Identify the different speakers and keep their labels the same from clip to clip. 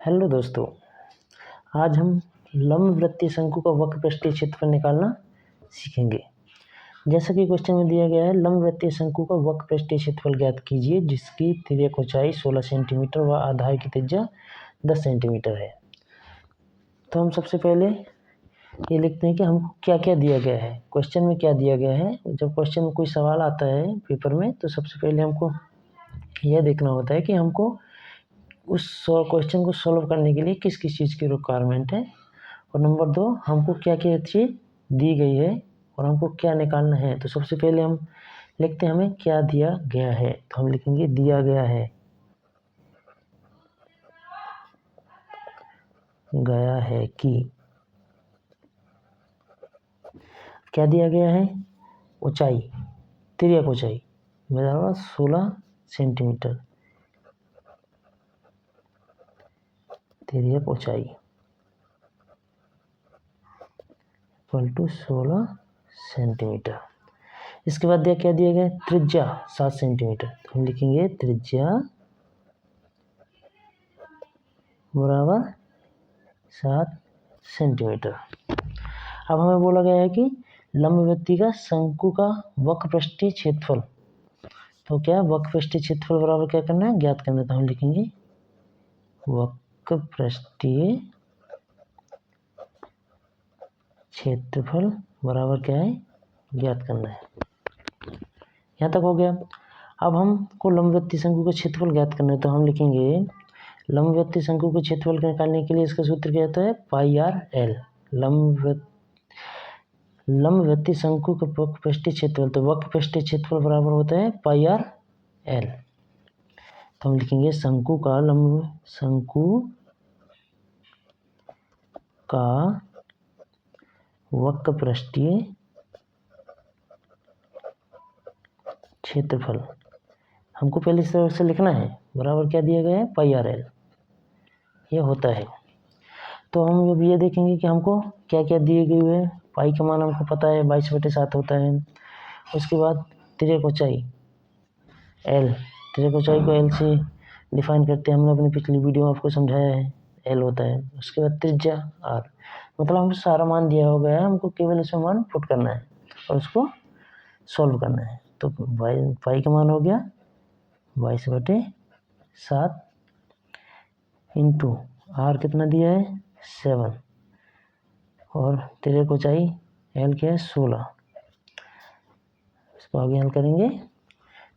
Speaker 1: Hello दोस्तों, आज हम लंबवृत्तीय शंकु का वक्रपृष्ठीय क्षेत्रफल निकालना सीखेंगे। जैसा कि क्वेश्चन में दिया गया है, लंबवृत्तीय शंकु का वक्रपृष्ठीय क्षेत्रफल ज्ञात कीजिए जिसकी तिर्यक ऊंचाई 16 सेंटीमीटर व आधार की त्रिज्या 10 सेंटीमीटर है। तो हम सबसे पहले ये लिखते हैं कि हमको क्या क्या दिया गया है, क्वेश्चन में क्या दिया गया है। जब क्वेश्चन में कोई सवाल आता है पेपर में तो सबसे पहले हमको यह देखना होता है कि हमको उस क्वेश्चन को सॉल्व करने के लिए किस किस चीज़ की रिक्वायरमेंट है, और नंबर 2 हमको क्या क्या चीज़ दी गई है और हमको क्या निकालना है। तो सबसे पहले हम लिखते हैं हमें क्या दिया गया है, तो हम लिखेंगे दिया गया है, गया है कि क्या दिया गया है, ऊंचाई, तिर्यक ऊंचाई मेरा 16 सेंटीमीटर, तिर्यक ऊंचाई इक्वल टू 16 सेंटीमीटर। इसके बाद क्या दिया गया, त्रिज्या 7 सेंटीमीटर, तो हम लिखेंगे त्रिज्या बराबर 7 सेंटीमीटर। अब हमें बोला गया है कि लंबवृत्तीय का शंकु का वक्रपृष्ठीय क्षेत्रफल, तो क्या वक्रपृष्ठीय क्षेत्रफल बराबर क्या करना है, ज्ञात करना है। तो हम लिखेंगे वक्रपृष्ठीय क्षेत्रफल बराबर क्या है, ज्ञात करना है। यहाँ तक हो गया। अब हमको लंबवृत्तीय शंकु का क्षेत्रफल ज्ञात करना है, तो हम लिखेंगे लंबवृत्तीय शंकु के क्षेत्रफल निकालने के लिए इसका सूत्र क्या होता है, पाई आर एल। लंबवृत्तीय शंकु का वक्रपृष्ठीय क्षेत्रफल, तो वक्रपृष्ठीय क्षेत्रफल बराबर होता है पाई आर एल। तो हम लिखेंगे शंकु का वक्रपृष्ठीय क्षेत्रफल हमको पहले इस तरह से लिखना है, बराबर क्या दिया गया है, पाई आर एल, ये होता है। तो हम अब ये देखेंगे कि हमको क्या क्या दिए गए हुए हैं। पाई का मान हमको पता है 22/7 होता है। उसके बाद तिर्यक ऊंचाई एल, तिर्यक ऊंचाई को एल से डिफाइन करते हैं, हमने अपनी पिछली वीडियो में आपको समझाया है, एल होता है। उसके बाद त्रिज्या आर, मतलब हमको सारा मान दिया हो गया है, हमको केवल इसमें मान पुट करना है और उसको सॉल्व करना है। तो पाई का मान हो गया 22/7 इंटू आर कितना दिया है 7, और तिर्यक ऊंचाई एल क्या है 16। इसको आगे हल करेंगे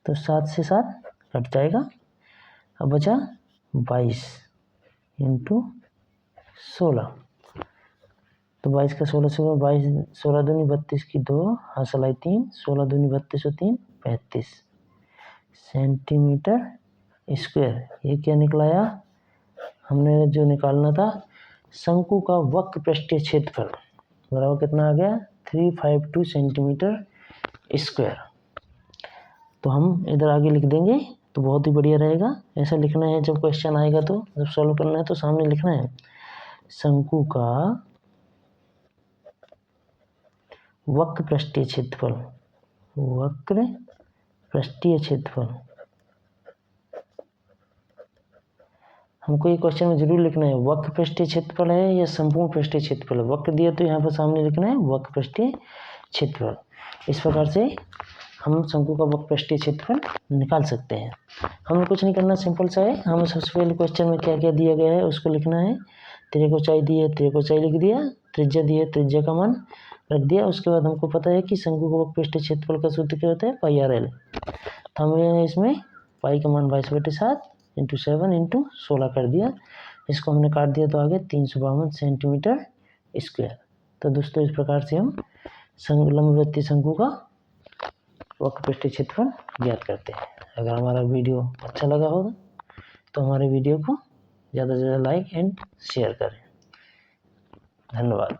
Speaker 1: तो 7 से 7 कट जाएगा, अब बचा 22 इंटू 16। तो 22 का 16 से 22, 16 दूनी 32 की 2, हासिल 3, 16 दूनी 32 और 3 35 सेंटीमीटर स्क्वायर। ये क्या निकलाया, हमने जो निकालना था शंकु का वक्रपृष्ठीय क्षेत्रफल बराबर कितना आ गया 352 सेंटीमीटर स्क्वायर। तो हम इधर आगे लिख देंगे तो बहुत ही बढ़िया रहेगा। ऐसा लिखना है, जब क्वेश्चन आएगा तो जब सॉल्व करना है तो सामने लिखना है शंकु का वक्रपृष्ठीय क्षेत्रफल, वक्रपृष्ठीय क्षेत्रफल। हमको ये क्वेश्चन में जरूर लिखना है वक्रपृष्ठीय क्षेत्रफल है या संपूर्ण पृष्ठीय क्षेत्रफल है। वक्र दिया तो यहाँ पर सामने लिखना है वक्रपृष्ठीय क्षेत्रफल। इस प्रकार से हम शंकु का वक्रपृष्ठीय क्षेत्रफल निकाल सकते हैं। हमें कुछ नहीं करना, सिंपल सा है। हमें सबसे पहले क्वेश्चन में क्या क्या दिया गया है उसको लिखना है। तिर्यक ऊंचाई दी है, तिर्यक ऊंचाई लिख दिया, त्रिज्या दी है, त्रिज्या का मान रख दिया। उसके बाद हमको पता है कि शंकु का वक्रपृष्ठीय क्षेत्रफल का सूत्र क्या होता है, पाई आर एल। तो हमें इसमें पाई का मान 22/7 इंटू 7 इंटू 16 कर दिया। इसको हमने काट दिया तो आ गया 352 सेंटीमीटर स्क्वायर। तो दोस्तों इस प्रकार से हम लंबवृत्तीय शंकु का वक्रपृष्ठीय क्षेत्रफल ज्ञात करते हैं। अगर हमारा वीडियो अच्छा लगा होगा तो हमारे वीडियो को ज़्यादा से ज़्यादा लाइक एंड शेयर करें। धन्यवाद।